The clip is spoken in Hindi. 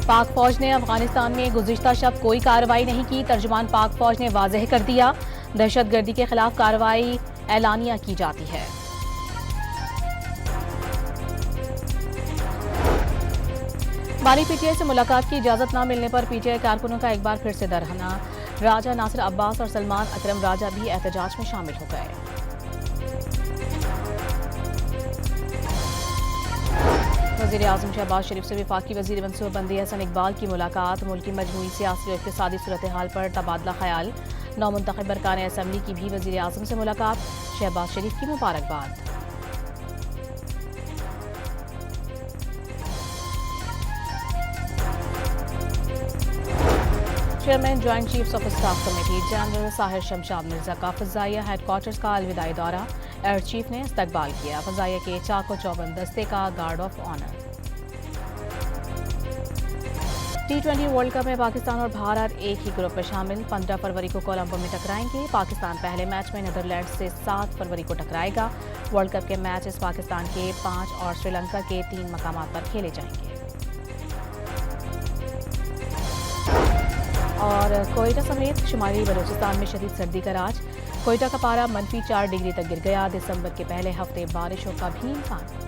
पाक फौज ने अफगानिस्तान में गुज़िश्ता शब कोई कार्रवाई नहीं की। तर्जुमान पाक फौज ने वाज़ेह कर दिया, दहशतगर्दी के खिलाफ कार्रवाई ऐलानिया की जाती है। बानी पीटीआई से मुलाकात की इजाजत न मिलने पर पीटीआई कारकुनों का एक बार फिर से धरना। राजा नासिर अब्बास और सलमान अकरम राजा भी एहतजाज में शामिल हो गए। वज़ीर-ए-आज़म शहबाज शरीफ से वफाकी वज़ीर मनसूबाबंदी हसन इकबाल की मुलाकात। मुल्क की मजमूई सियासी और इक़्तिसादी सूरत हाल पर तबादला ख्याल। नौमुंतखब अरकान असम्बली की भी वज़ीर-ए-आज़म से मुलाकात। शहबाज शरीफ की मुबारकबाद। Chairman joint chiefs of staff committee general Sahir Shamshad Mirza का फ़ज़ाइया हेडक्वार्टर्स का अलविदाई दौरा। एयर चीफ ने इस्तकबाल किया। फ़ज़ाइया के चाको चौबंद दस्ते का guard of honour. T20 world cup में पाकिस्तान और भारत एक ही ग्रुप में शामिल। 15 फरवरी को कोलंबो में टकराएंगे। पाकिस्तान पहले मैच में नीदरलैंड से 7 फरवरी को टकराएगा। वर्ल्ड कप के मैचेस पाकिस्तान के 5 और श्रीलंका के 3 मकामात पर खेले जाएंगे। और कोयटा समेत शुमाली बलूचिस्तान में शदीद सर्दी का राज। कोयटा का पारा -4 डिग्री तक गिर गया। दिसंबर के पहले हफ्ते बारिशों का भी इम्कान।